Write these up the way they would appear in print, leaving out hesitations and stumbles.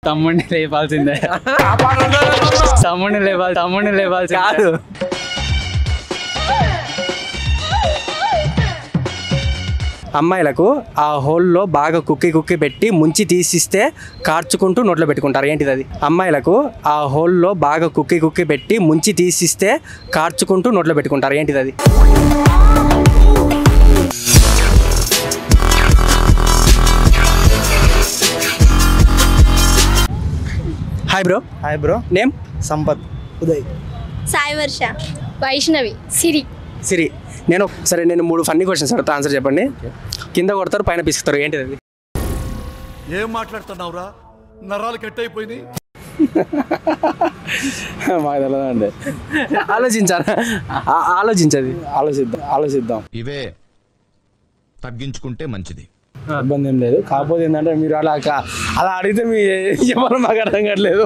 తమ్ముడిని లేపాల్సిందే. తమ్ముడిని లేపాల్సిందే కాదు. అమ్మాయిలకు ఆ హోల్లో బాగా కుక్కి పెట్టి ముంచి తీసిస్తే కార్చుకుంటూ నోట్లో పెట్టుకుంటారు. ఏంటిది అది? అమ్మాయిలకు ఆ హోల్లో బాగా కుక్కి పెట్టి ముంచి తీసిస్తే కార్చుకుంటూ నోట్లో పెట్టుకుంటారు. ఏంటిది అది? Hi bro. Name? Sampath. Uday. Sai Varsha. Vaishnavi. Siri. నేను 3 ఫన్నీ క్వశ్చన్స్ అడుగుతా, ఆన్సర్ చెప్పండి. కింద కొడతారు, పైన పిసుకుతారు. ఏంటిది అది? ఏం మాట్లాడుతున్నావురా? నరాలు కట్ అయిపోయింది. మాకు తెలియదండి. ఆలోచించది. ఆలోచిద్దాం. ఇవే తగ్గించుకుంటే మంచిది. ఇబ్బంది ఏం లేదు. కాకపోతే ఏంటంటే మీరు అలా అడిగితే మీ ఏమో మాకు అర్థం కావట్లేదు.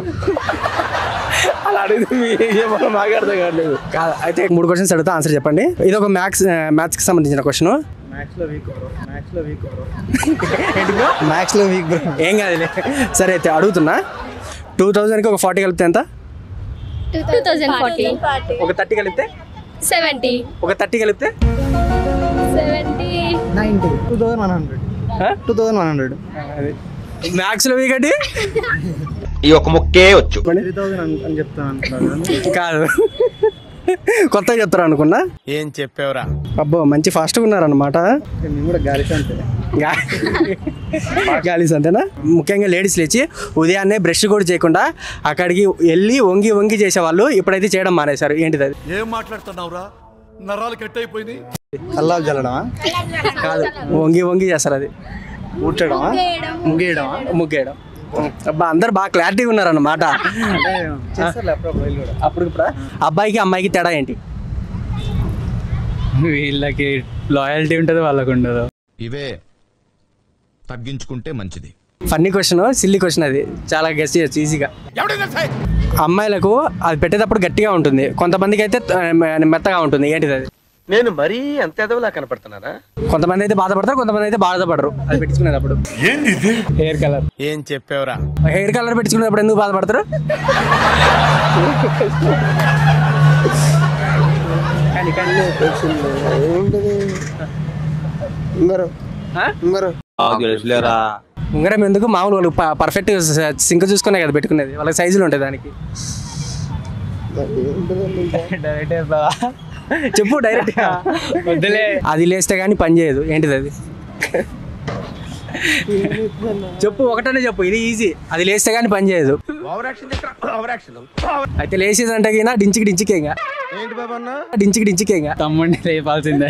కాదు, అయితే 3 క్వశ్చన్స్ అడుగుతా, ఆన్సర్ చెప్పండి. ఇది ఒక మ్యాథ్స్కి సంబంధించిన క్వశ్చన్. మ్యాథ్స్లో వీక్ బ్రో. ఏం కాదులే. సరే అయితే అడుగుతున్నా. 2000కి ఒక 40 కలిపితే ఎంత? 2040. ఒక 30 కలిపితే? 70. ఒక 30 కలిపితే? 70. 90. 2100. మ్యాథ్స్లో వీక్ అంటే ఈ ఒక ముక్కే వచ్చు. 3000 అని చెప్తాను. కాదు, కొత్తగా చెప్తారు అనుకున్నా. ఏం చెప్పావురా? అబ్బో, మంచి ఫాస్ట్గా ఉన్నారన్నమాట. నేను కూడా గాలిస్ అంతే. గాలీస్ అంతేనా? ముఖ్యంగా లేడీస్ లేచి ఉదయాన్నే బ్రష్ కూడా చేయకుండా అక్కడికి వెళ్ళి వంగి చేసేవాళ్ళు ఇప్పుడైతే చేయడం మానేశారు. ఏంటిది అది? ఏం మాట్లాడుతున్నావురా? నరాలు కట్ అయిపోయింది. కల్లాలు చల్లడమా? కాదు, వంగి చేస్తారు. అది ఊడ్చడమా? ముగ్గేయడం. అబ్బా, అందరు బాగా క్లారిటీగా ఉన్నారన్నమాట. అప్పుడు అబ్బాయికి అమ్మాయికి తేడా ఏంటి? వీళ్ళకి లాయల్టీ ఉంటుంది, వాళ్ళకు ఉండదు. ఇవే తగ్గించుకుంటే మంచిది. Funny question, silly question. అది చాలా గెస్ట్ చేయొచ్చు ఈజీగా. అమ్మాయిలకు అది పెట్టేటప్పుడు గట్టిగా ఉంటుంది, కొంతమందికి అయితే మెత్తగా ఉంటుంది. ఏంటిది అది? నేను మరీ అంత ఎదవలా కనపడుతున్నారా? కొంతమంది అయితే బాధపడతారు, కొంతమంది అయితే బాధపడరు. అది పెట్టించుకునేటప్పుడు హెయిర్ కలర్. ఏం చెప్పావురా? హెయిర్ కలర్ పెట్టించుకునేటప్పుడు ఎందుకు బాధపడతారు? ఉంగరం ఎందుకు? మామూలు వాళ్ళు పర్ఫెక్ట్ సింక్ చూసుకునే కదా పెట్టుకునేది, వాళ్ళకి సైజులు ఉంటాయి దానికి. చెప్పు డైరెక్ట్. వద్దులే. అది లేస్తే కానీ పని చేయదు. ఏంటిది అది? చెప్పు, ఒకటనే చెప్పు, ఇది ఈజీ. అది లేస్తే కానీ పని చేయదు. అయితే లేచేది అంటే డించికి ఇంకా డించికి ఇంకా తమ్ముడిని లేపాల్సిందే.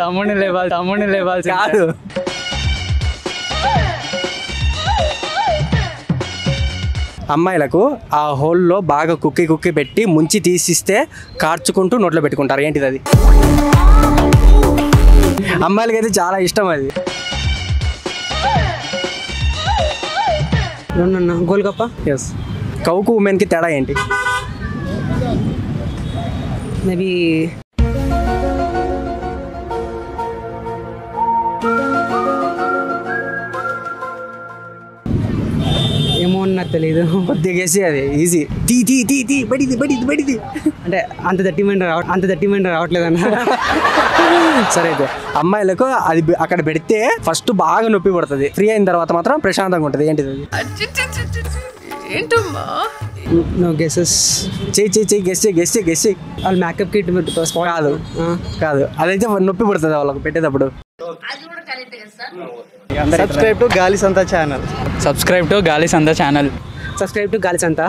తమ్ముడిని లేపాల్సిందే. కాదు. అమ్మాయిలకు ఆ హోల్లో బాగా కుక్కి పెట్టి ముంచి తీసిస్తే కార్చుకుంటూ నోట్లో పెట్టుకుంటారు. ఏంటిది అది? అమ్మాయిలకి అయితే చాలా ఇష్టం అది. గోల్గప్ప. ఎస్. కౌకు ఉమెన్కి తేడా ఏంటి? మేబీ ఏమో నాకు తెలీదు. కొద్దిగా గెస్ అది ఈజీ. తీ బడిది. అంటే అంత దట్టిమెంట్ రావట్లేదన్న. సరే అయితే అమ్మాయిలకు అది అక్కడ పెడితే ఫస్ట్ బాగా నొప్పి పడుతుంది, ఫ్రీ అయిన తర్వాత మాత్రం ప్రశాంతంగా ఉంటుంది. ఏంటిది అది? No guesses. చెయ్యి గెస్. వాళ్ళు మేకప్ కిట్ కాదు, అదైతే నొప్పి పడుతుంది వాళ్ళకి పెట్టేటప్పుడు. సబ్స్క్రైబ్ టు గాలి సంతా ఛానల్. సబ్స్క్రైబ్ టు గాలి సంతా ఛానల్. సబ్స్క్రైబ్ టు గాలి సంతా.